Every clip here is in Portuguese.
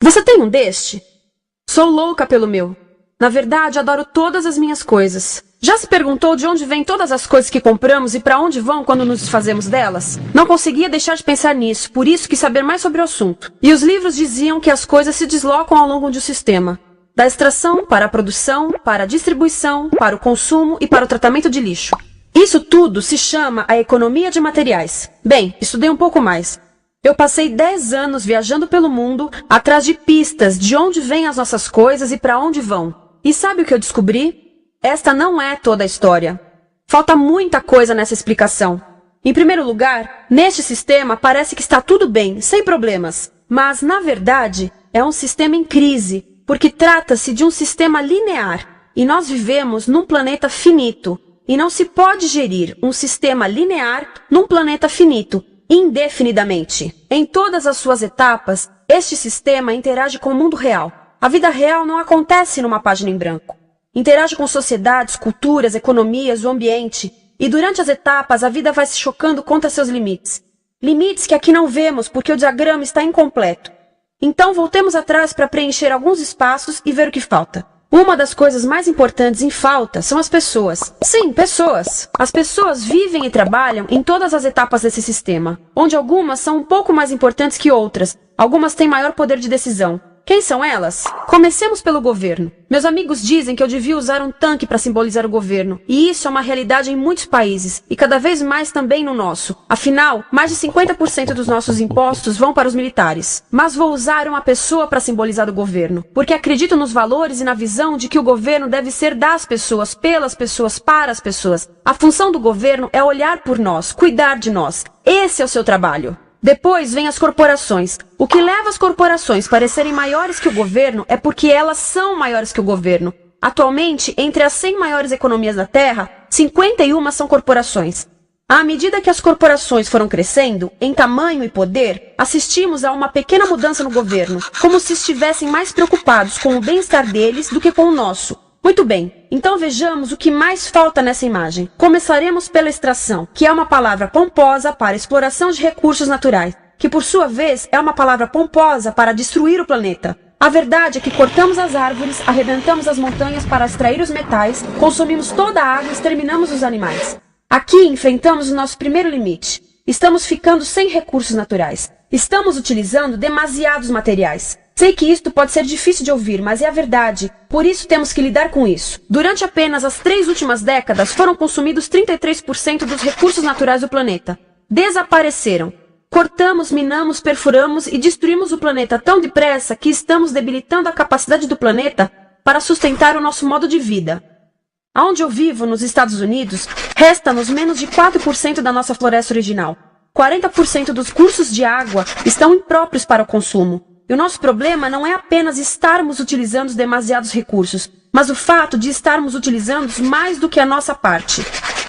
Você tem um deste? Sou louca pelo meu. Na verdade, adoro todas as minhas coisas. Já se perguntou de onde vêm todas as coisas que compramos e para onde vão quando nos desfazemos delas? Não conseguia deixar de pensar nisso, por isso quis saber mais sobre o assunto. E os livros diziam que as coisas se deslocam ao longo de um sistema. Da extração, para a produção, para a distribuição, para o consumo e para o tratamento de lixo. Isso tudo se chama a economia de materiais. Bem, estudei um pouco mais. Eu passei 10 anos viajando pelo mundo, atrás de pistas de onde vêm as nossas coisas e para onde vão. E sabe o que eu descobri? Esta não é toda a história. Falta muita coisa nessa explicação. Em primeiro lugar, neste sistema parece que está tudo bem, sem problemas. Mas, na verdade, é um sistema em crise, porque trata-se de um sistema linear. E nós vivemos num planeta finito. E não se pode gerir um sistema linear num planeta finito, indefinidamente. Em todas as suas etapas, este sistema interage com o mundo real. A vida real não acontece numa página em branco. Interage com sociedades, culturas, economias, o ambiente. E durante as etapas, a vida vai se chocando contra seus limites. Limites que aqui não vemos porque o diagrama está incompleto. Então voltemos atrás para preencher alguns espaços e ver o que falta. Uma das coisas mais importantes em falta são as pessoas. Sim, pessoas. As pessoas vivem e trabalham em todas as etapas desse sistema, onde algumas são um pouco mais importantes que outras. Algumas têm maior poder de decisão. Quem são elas? Comecemos pelo governo. Meus amigos dizem que eu devia usar um tanque para simbolizar o governo, e isso é uma realidade em muitos países, e cada vez mais também no nosso. Afinal, mais de 50% dos nossos impostos vão para os militares. Mas vou usar uma pessoa para simbolizar o governo, porque acredito nos valores e na visão de que o governo deve ser das pessoas, pelas pessoas, para as pessoas. A função do governo é olhar por nós, cuidar de nós. Esse é o seu trabalho. Depois vem as corporações. O que leva as corporações a parecerem maiores que o governo é porque elas são maiores que o governo. Atualmente, entre as 100 maiores economias da Terra, 51 são corporações. À medida que as corporações foram crescendo, em tamanho e poder, assistimos a uma pequena mudança no governo, como se estivessem mais preocupados com o bem-estar deles do que com o nosso. Muito bem, então vejamos o que mais falta nessa imagem. Começaremos pela extração, que é uma palavra pomposa para exploração de recursos naturais, que por sua vez é uma palavra pomposa para destruir o planeta. A verdade é que cortamos as árvores, arrebentamos as montanhas para extrair os metais, consumimos toda a água e exterminamos os animais. Aqui enfrentamos o nosso primeiro limite. Estamos ficando sem recursos naturais. Estamos utilizando demasiados materiais. Sei que isto pode ser difícil de ouvir, mas é a verdade. Por isso temos que lidar com isso. Durante apenas as 3 últimas décadas, foram consumidos 33% dos recursos naturais do planeta. Desapareceram. Cortamos, minamos, perfuramos e destruímos o planeta tão depressa que estamos debilitando a capacidade do planeta para sustentar o nosso modo de vida. Aonde eu vivo, nos Estados Unidos, resta-nos menos de 4% da nossa floresta original. 40% dos cursos de água estão impróprios para o consumo. E o nosso problema não é apenas estarmos utilizando demasiados recursos, mas o fato de estarmos utilizando mais do que a nossa parte.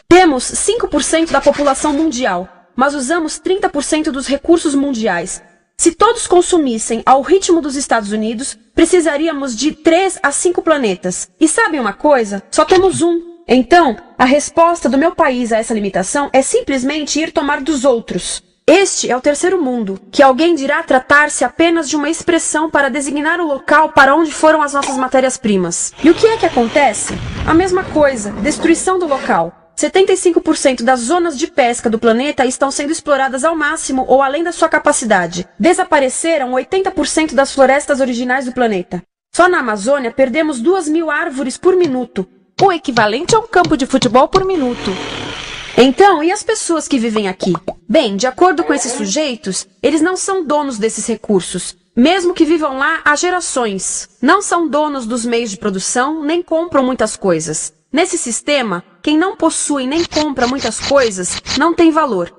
Temos 5% da população mundial, mas usamos 30% dos recursos mundiais. Se todos consumissem ao ritmo dos Estados Unidos, precisaríamos de 3 a 5 planetas. E sabem uma coisa? Só temos um. Então, a resposta do meu país a essa limitação é simplesmente ir tomar dos outros. Este é o terceiro mundo, que alguém dirá tratar-se apenas de uma expressão para designar o local para onde foram as nossas matérias-primas. E o que é que acontece? A mesma coisa, destruição do local. 75% das zonas de pesca do planeta estão sendo exploradas ao máximo ou além da sua capacidade. Desapareceram 80% das florestas originais do planeta. Só na Amazônia perdemos 2.000 árvores por minuto, o equivalente a um campo de futebol por minuto. Então, e as pessoas que vivem aqui? Bem, de acordo com esses sujeitos, eles não são donos desses recursos, mesmo que vivam lá há gerações. Não são donos dos meios de produção, nem compram muitas coisas. Nesse sistema, quem não possui nem compra muitas coisas não tem valor.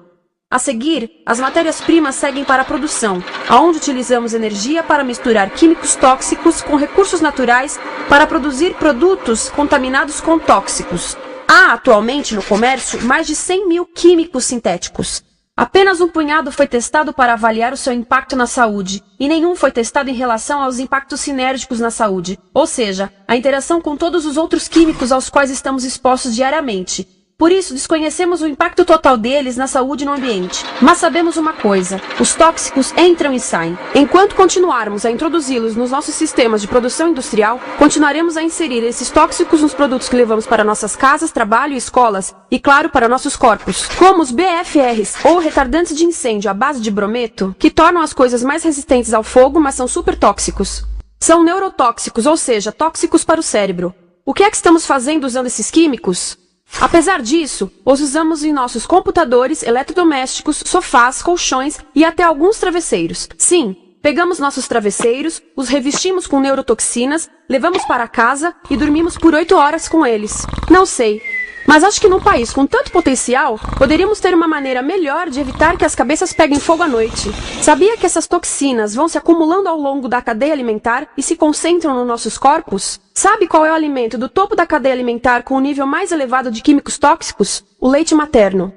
A seguir, as matérias-primas seguem para a produção, aonde utilizamos energia para misturar químicos tóxicos com recursos naturais para produzir produtos contaminados com tóxicos. Há atualmente no comércio mais de 100.000 químicos sintéticos. Apenas um punhado foi testado para avaliar o seu impacto na saúde, e nenhum foi testado em relação aos impactos sinérgicos na saúde, ou seja, a interação com todos os outros químicos aos quais estamos expostos diariamente. Por isso, desconhecemos o impacto total deles na saúde e no ambiente. Mas sabemos uma coisa: os tóxicos entram e saem. Enquanto continuarmos a introduzi-los nos nossos sistemas de produção industrial, continuaremos a inserir esses tóxicos nos produtos que levamos para nossas casas, trabalho e escolas, e claro, para nossos corpos. Como os BFRs, ou retardantes de incêndio à base de brometo, que tornam as coisas mais resistentes ao fogo, mas são super tóxicos. São neurotóxicos, ou seja, tóxicos para o cérebro. O que é que estamos fazendo usando esses químicos? Apesar disso, os usamos em nossos computadores, eletrodomésticos, sofás, colchões e até alguns travesseiros. Sim, pegamos nossos travesseiros, os revestimos com neurotoxinas, levamos para casa e dormimos por 8 horas com eles. Não sei, mas acho que num país com tanto potencial, poderíamos ter uma maneira melhor de evitar que as cabeças peguem fogo à noite. Sabia que essas toxinas vão se acumulando ao longo da cadeia alimentar e se concentram nos nossos corpos? Sabe qual é o alimento do topo da cadeia alimentar com o nível mais elevado de químicos tóxicos? O leite materno.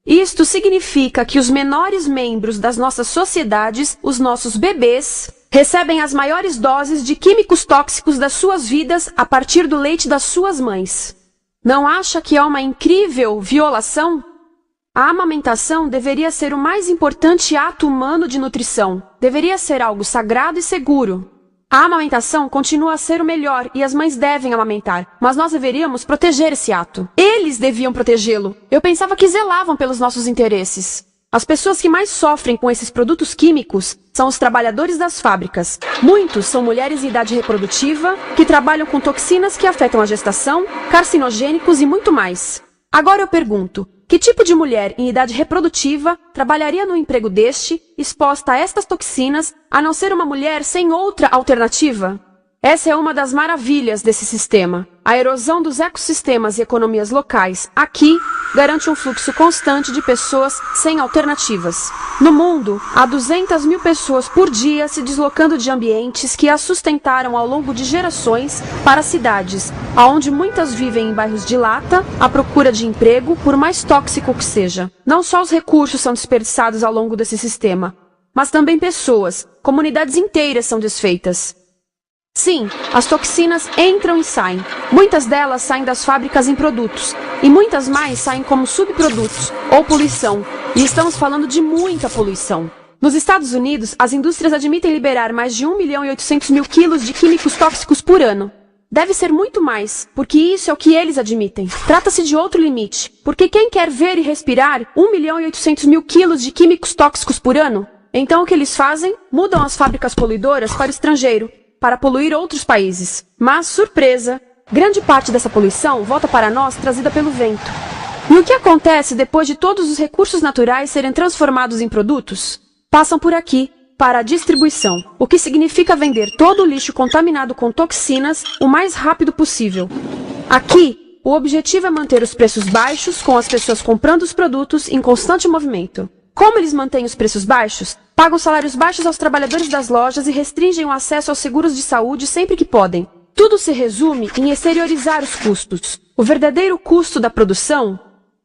Isto significa que os menores membros das nossas sociedades, os nossos bebês, recebem as maiores doses de químicos tóxicos das suas vidas a partir do leite das suas mães. Não acha que é uma incrível violação? A amamentação deveria ser o mais importante ato humano de nutrição. Deveria ser algo sagrado e seguro. A amamentação continua a ser o melhor e as mães devem amamentar, mas nós deveríamos proteger esse ato. Eles deviam protegê-lo. Eu pensava que zelavam pelos nossos interesses. As pessoas que mais sofrem com esses produtos químicos são os trabalhadores das fábricas. Muitos são mulheres em idade reprodutiva, que trabalham com toxinas que afetam a gestação, carcinogênicos e muito mais. Agora eu pergunto, que tipo de mulher em idade reprodutiva trabalharia no emprego deste, exposta a estas toxinas, a não ser uma mulher sem outra alternativa? Essa é uma das maravilhas desse sistema. A erosão dos ecossistemas e economias locais, aqui, garante um fluxo constante de pessoas sem alternativas. No mundo, há 200 mil pessoas por dia se deslocando de ambientes que as sustentaram ao longo de gerações para cidades, onde muitas vivem em bairros de lata, à procura de emprego, por mais tóxico que seja. Não só os recursos são desperdiçados ao longo desse sistema, mas também pessoas, comunidades inteiras são desfeitas. Sim, as toxinas entram e saem. Muitas delas saem das fábricas em produtos, e muitas mais saem como subprodutos, ou poluição. E estamos falando de muita poluição. Nos Estados Unidos, as indústrias admitem liberar mais de 1.800.000 quilos de químicos tóxicos por ano. Deve ser muito mais, porque isso é o que eles admitem. Trata-se de outro limite, porque quem quer ver e respirar 1.800.000 quilos de químicos tóxicos por ano? Então o que eles fazem? Mudam as fábricas poluidoras para o estrangeiro, para poluir outros países. Mas, surpresa, grande parte dessa poluição volta para nós trazida pelo vento. E o que acontece depois de todos os recursos naturais serem transformados em produtos? Passam por aqui, para a distribuição, o que significa vender todo o lixo contaminado com toxinas o mais rápido possível. Aqui, o objetivo é manter os preços baixos, com as pessoas comprando os produtos em constante movimento. Como eles mantêm os preços baixos? Pagam salários baixos aos trabalhadores das lojas e restringem o acesso aos seguros de saúde sempre que podem. Tudo se resume em exteriorizar os custos. O verdadeiro custo da produção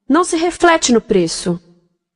não se reflete no preço.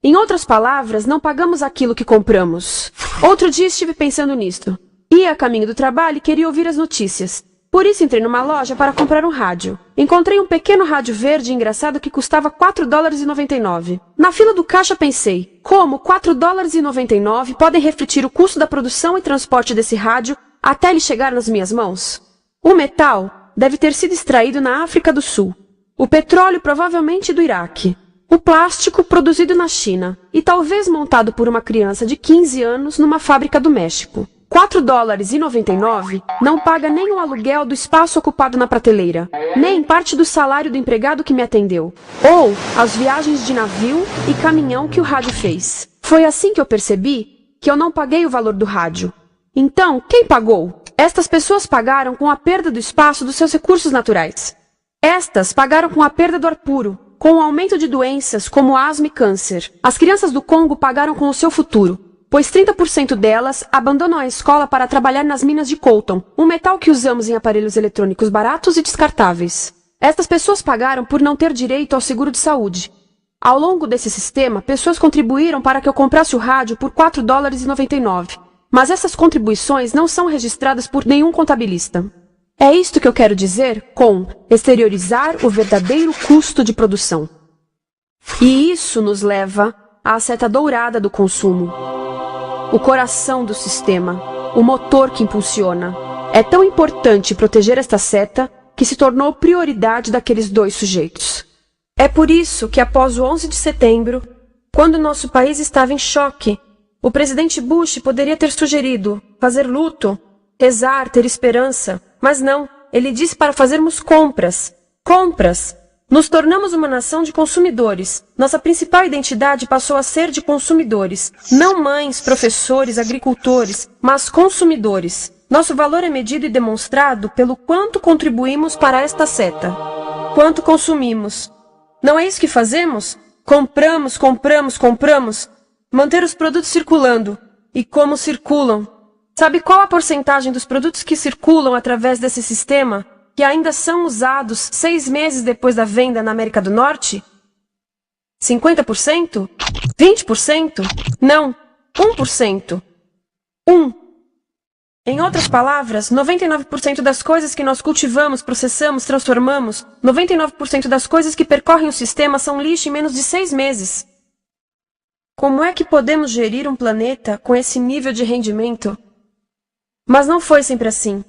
Em outras palavras, não pagamos aquilo que compramos. Outro dia estive pensando nisto. Ia a caminho do trabalho e queria ouvir as notícias. Por isso entrei numa loja para comprar um rádio. Encontrei um pequeno rádio verde engraçado que custava $4,99. Na fila do caixa pensei, como $4,99 podem refletir o custo da produção e transporte desse rádio até ele chegar nas minhas mãos? O metal deve ter sido extraído na África do Sul. O petróleo provavelmente do Iraque. O plástico produzido na China e talvez montado por uma criança de 15 anos numa fábrica do México. $4,99 não paga nem o aluguel do espaço ocupado na prateleira, nem parte do salário do empregado que me atendeu, ou as viagens de navio e caminhão que o rádio fez. Foi assim que eu percebi que eu não paguei o valor do rádio. Então, quem pagou? Estas pessoas pagaram com a perda do espaço dos seus recursos naturais. Estas pagaram com a perda do ar puro, com o aumento de doenças como asma e câncer. As crianças do Congo pagaram com o seu futuro, pois 30% delas abandonam a escola para trabalhar nas minas de coltan, um metal que usamos em aparelhos eletrônicos baratos e descartáveis. Estas pessoas pagaram por não ter direito ao seguro de saúde. Ao longo desse sistema, pessoas contribuíram para que eu comprasse o rádio por $4,99, mas essas contribuições não são registradas por nenhum contabilista. É isto que eu quero dizer com exteriorizar o verdadeiro custo de produção. E isso nos leva à seta dourada do consumo. O coração do sistema, o motor que impulsiona. É tão importante proteger esta seta que se tornou prioridade daqueles dois sujeitos. É por isso que após o 11 de setembro, quando nosso país estava em choque, o presidente Bush poderia ter sugerido fazer luto, rezar, ter esperança, mas não, ele disse para fazermos compras. Compras! Nos tornamos uma nação de consumidores. Nossa principal identidade passou a ser de consumidores. Não mães, professores, agricultores, mas consumidores. Nosso valor é medido e demonstrado pelo quanto contribuímos para esta seta. Quanto consumimos. Não é isso que fazemos? Compramos, compramos, compramos. Manter os produtos circulando. E como circulam? Sabe qual a porcentagem dos produtos que circulam através desse sistema que ainda são usados 6 meses depois da venda na América do Norte? 50%? 20%? Não, 1%. 1. Em outras palavras, 99% das coisas que nós cultivamos, processamos, transformamos, 99% das coisas que percorrem o sistema são lixo em menos de 6 meses. Como é que podemos gerir um planeta com esse nível de rendimento? Mas não foi sempre assim.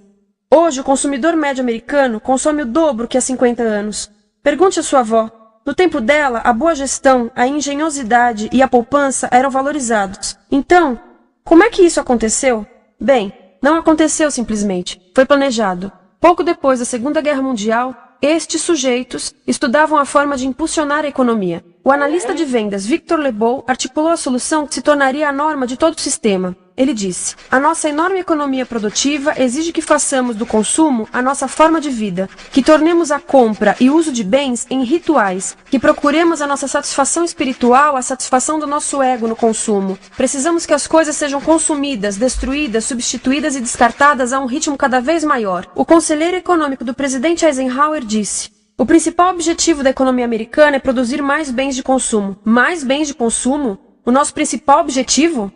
Hoje, o consumidor médio americano consome o dobro que há 50 anos. Pergunte à sua avó. No tempo dela, a boa gestão, a engenhosidade e a poupança eram valorizados. Então, como é que isso aconteceu? Bem, não aconteceu simplesmente. Foi planejado. Pouco depois da Segunda Guerra Mundial, estes sujeitos estudavam a forma de impulsionar a economia. O analista de vendas Victor Lebow articulou a solução que se tornaria a norma de todo o sistema. Ele disse: a nossa enorme economia produtiva exige que façamos do consumo a nossa forma de vida, que tornemos a compra e uso de bens em rituais, que procuremos a nossa satisfação espiritual, a satisfação do nosso ego no consumo. Precisamos que as coisas sejam consumidas, destruídas, substituídas e descartadas a um ritmo cada vez maior. O conselheiro econômico do presidente Eisenhower disse: o principal objetivo da economia americana é produzir mais bens de consumo. Mais bens de consumo? O nosso principal objetivo?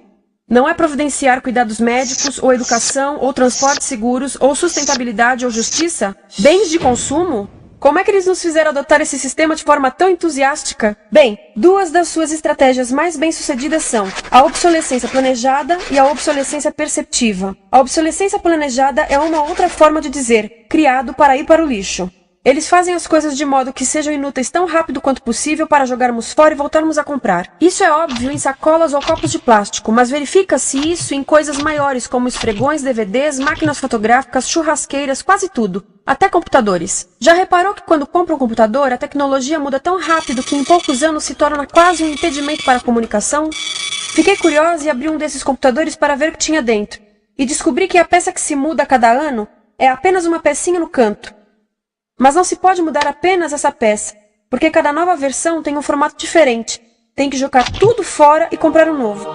Não é providenciar cuidados médicos, ou educação, ou transportes seguros, ou sustentabilidade, ou justiça? Bens de consumo? Como é que eles nos fizeram adotar esse sistema de forma tão entusiástica? Bem, 2 das suas estratégias mais bem-sucedidas são a obsolescência planejada e a obsolescência perceptiva. A obsolescência planejada é uma outra forma de dizer criado para ir para o lixo. Eles fazem as coisas de modo que sejam inúteis tão rápido quanto possível para jogarmos fora e voltarmos a comprar. Isso é óbvio em sacolas ou copos de plástico, mas verifica-se isso em coisas maiores como esfregões, DVDs, máquinas fotográficas, churrasqueiras, quase tudo. Até computadores. Já reparou que quando compra um computador, a tecnologia muda tão rápido que em poucos anos se torna quase um impedimento para a comunicação? Fiquei curiosa e abri um desses computadores para ver o que tinha dentro. E descobri que a peça que se muda a cada ano é apenas uma pecinha no canto. Mas não se pode mudar apenas essa peça, porque cada nova versão tem um formato diferente. Tem que jogar tudo fora e comprar um novo.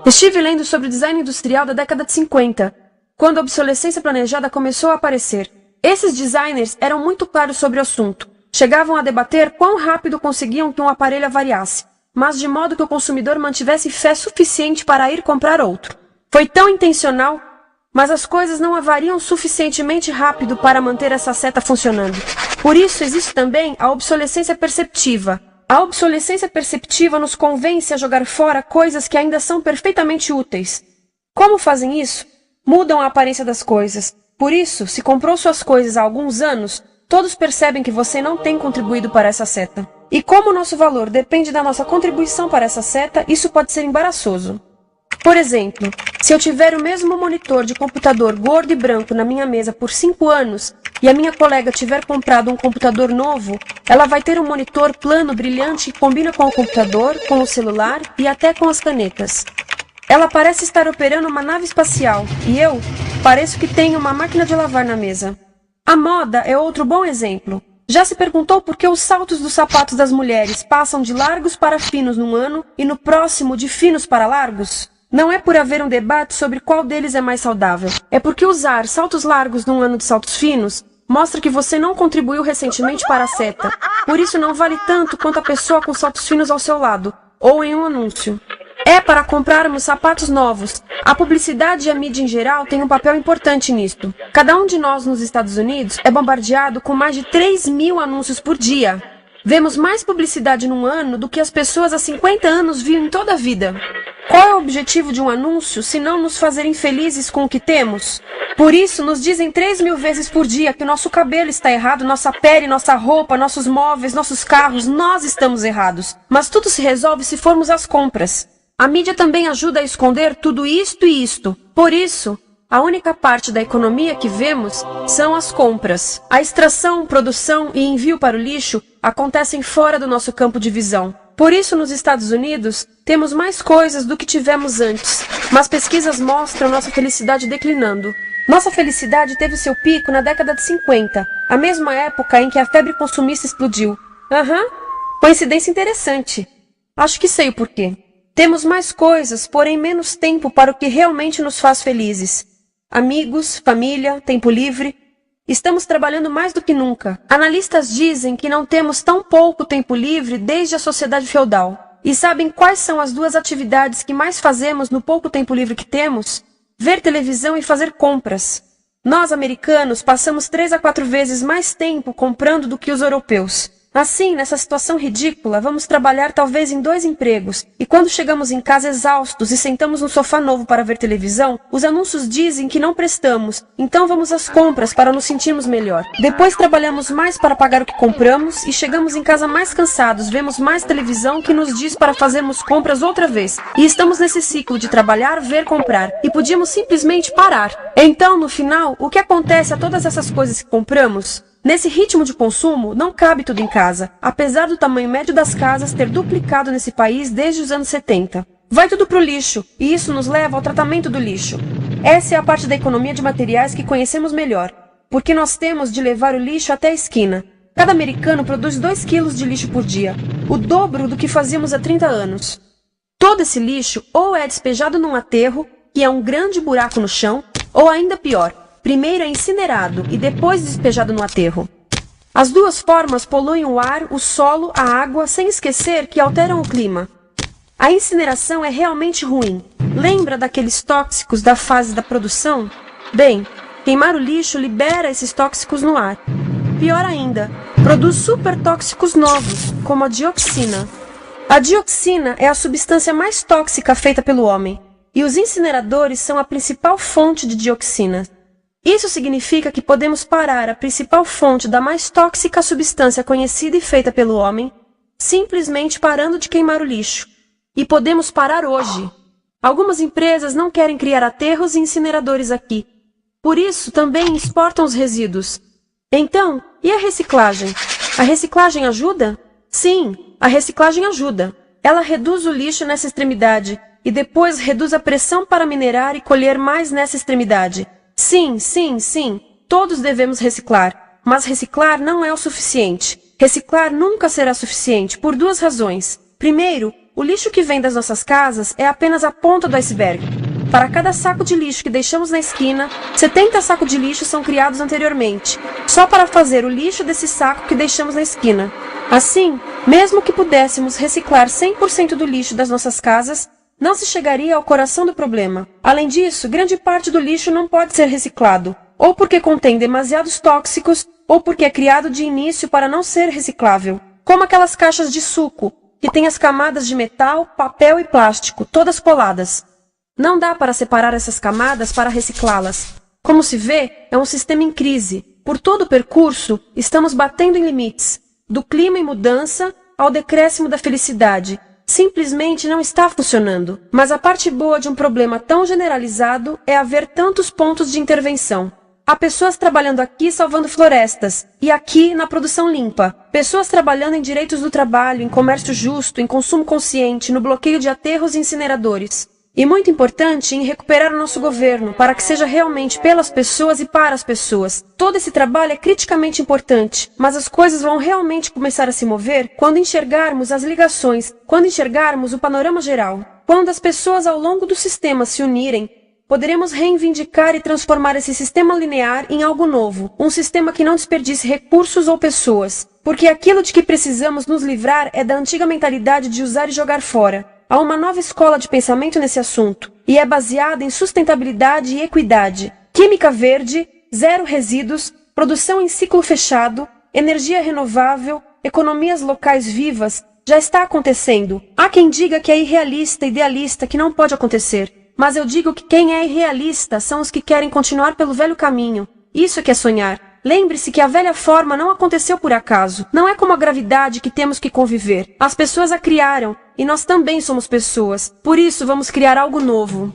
Estive lendo sobre o design industrial da década de 50, quando a obsolescência planejada começou a aparecer. Esses designers eram muito claros sobre o assunto. Chegavam a debater quão rápido conseguiam que um aparelho avariasse, mas de modo que o consumidor mantivesse fé suficiente para ir comprar outro. Foi tão intencional, mas as coisas não avariam suficientemente rápido para manter essa seta funcionando. Por isso existe também a obsolescência perceptiva. A obsolescência perceptiva nos convence a jogar fora coisas que ainda são perfeitamente úteis. Como fazem isso? Mudam a aparência das coisas. Por isso, se comprou suas coisas há alguns anos, todos percebem que você não tem contribuído para essa seta. E como o nosso valor depende da nossa contribuição para essa seta, isso pode ser embaraçoso. Por exemplo, se eu tiver o mesmo monitor de computador gordo e branco na minha mesa por 5 anos e a minha colega tiver comprado um computador novo, ela vai ter um monitor plano brilhante que combina com o computador, com o celular e até com as canetas. Ela parece estar operando uma nave espacial e eu pareço que tenho uma máquina de lavar na mesa. A moda é outro bom exemplo. Já se perguntou por que os saltos dos sapatos das mulheres passam de largos para finos num ano e no próximo de finos para largos? Não é por haver um debate sobre qual deles é mais saudável. É porque usar saltos largos num ano de saltos finos mostra que você não contribuiu recentemente para a seta. Por isso não vale tanto quanto a pessoa com saltos finos ao seu lado, ou em um anúncio. É para comprarmos sapatos novos. A publicidade e a mídia em geral têm um papel importante nisto. Cada um de nós nos Estados Unidos é bombardeado com mais de 3.000 anúncios por dia. Vemos mais publicidade num ano do que as pessoas há 50 anos viam em toda a vida. Qual é o objetivo de um anúncio se não nos fazer infelizes com o que temos? Por isso, nos dizem 3.000 vezes por dia que o nosso cabelo está errado, nossa pele, nossa roupa, nossos móveis, nossos carros, nós estamos errados. Mas tudo se resolve se formos às compras. A mídia também ajuda a esconder tudo isto e isto. Por isso, a única parte da economia que vemos são as compras. A extração, produção e envio para o lixo acontecem fora do nosso campo de visão. Por isso, nos Estados Unidos, temos mais coisas do que tivemos antes. Mas pesquisas mostram nossa felicidade declinando. Nossa felicidade teve seu pico na década de 50, a mesma época em que a febre consumista explodiu. Coincidência interessante. Acho que sei o porquê. Temos mais coisas, porém menos tempo para o que realmente nos faz felizes. Amigos, família, tempo livre. Estamos trabalhando mais do que nunca. Analistas dizem que não temos tão pouco tempo livre desde a sociedade feudal. E sabem quais são as duas atividades que mais fazemos no pouco tempo livre que temos? Ver televisão e fazer compras. Nós, americanos, passamos 3 a 4 vezes mais tempo comprando do que os europeus. Assim, nessa situação ridícula, vamos trabalhar talvez em 2 empregos, e quando chegamos em casa exaustos e sentamos no sofá novo para ver televisão, os anúncios dizem que não prestamos, então vamos às compras para nos sentirmos melhor. Depois trabalhamos mais para pagar o que compramos, e chegamos em casa mais cansados, vemos mais televisão que nos diz para fazermos compras outra vez. E estamos nesse ciclo de trabalhar, ver, comprar, e podíamos simplesmente parar. Então, no final, o que acontece a todas essas coisas que compramos? Nesse ritmo de consumo, não cabe tudo em casa, apesar do tamanho médio das casas ter duplicado nesse país desde os anos 70. Vai tudo pro lixo, e isso nos leva ao tratamento do lixo. Essa é a parte da economia de materiais que conhecemos melhor, porque nós temos de levar o lixo até a esquina. Cada americano produz 2 quilos de lixo por dia, o dobro do que fazíamos há 30 anos. Todo esse lixo ou é despejado num aterro, que é um grande buraco no chão, ou ainda pior, primeiro é incinerado e depois despejado no aterro. As duas formas poluem o ar, o solo, a água, sem esquecer que alteram o clima. A incineração é realmente ruim. Lembra daqueles tóxicos da fase da produção? Bem, queimar o lixo libera esses tóxicos no ar. Pior ainda, produz supertóxicos novos, como a dioxina. A dioxina é a substância mais tóxica feita pelo homem, e os incineradores são a principal fonte de dioxina. Isso significa que podemos parar a principal fonte da mais tóxica substância conhecida e feita pelo homem, simplesmente parando de queimar o lixo. E podemos parar hoje. Algumas empresas não querem criar aterros e incineradores aqui. Por isso, também exportam os resíduos. Então, e a reciclagem? A reciclagem ajuda? Sim, a reciclagem ajuda. Ela reduz o lixo nessa extremidade e depois reduz a pressão para minerar e colher mais nessa extremidade. Sim, todos devemos reciclar, mas reciclar não é o suficiente. Reciclar nunca será suficiente por 2 razões. Primeiro, o lixo que vem das nossas casas é apenas a ponta do iceberg. Para cada saco de lixo que deixamos na esquina, 70 sacos de lixo são criados anteriormente, só para fazer o lixo desse saco que deixamos na esquina. Assim, mesmo que pudéssemos reciclar 100% do lixo das nossas casas, não se chegaria ao coração do problema. Além disso, grande parte do lixo não pode ser reciclado, ou porque contém demasiados tóxicos, ou porque é criado de início para não ser reciclável. Como aquelas caixas de suco, que têm as camadas de metal, papel e plástico, todas coladas. Não dá para separar essas camadas para reciclá-las. Como se vê, é um sistema em crise. Por todo o percurso, estamos batendo em limites, do clima em mudança ao decréscimo da felicidade. Simplesmente não está funcionando. Mas a parte boa de um problema tão generalizado é haver tantos pontos de intervenção. Há pessoas trabalhando aqui salvando florestas, e aqui na produção limpa. Pessoas trabalhando em direitos do trabalho, em comércio justo, em consumo consciente, no bloqueio de aterros e incineradores. E muito importante, em recuperar o nosso governo, para que seja realmente pelas pessoas e para as pessoas. Todo esse trabalho é criticamente importante, mas as coisas vão realmente começar a se mover quando enxergarmos as ligações, quando enxergarmos o panorama geral. Quando as pessoas ao longo do sistema se unirem, poderemos reivindicar e transformar esse sistema linear em algo novo, um sistema que não desperdice recursos ou pessoas, porque aquilo de que precisamos nos livrar é da antiga mentalidade de usar e jogar fora. Há uma nova escola de pensamento nesse assunto, e é baseada em sustentabilidade e equidade, química verde, zero resíduos, produção em ciclo fechado, energia renovável, economias locais vivas, já está acontecendo. Há quem diga que é irrealista, idealista, que não pode acontecer. Mas eu digo que quem é irrealista são os que querem continuar pelo velho caminho. Isso é que é sonhar. Lembre-se que a velha forma não aconteceu por acaso. Não é como a gravidade que temos que conviver. As pessoas a criaram, e nós também somos pessoas. Por isso vamos criar algo novo.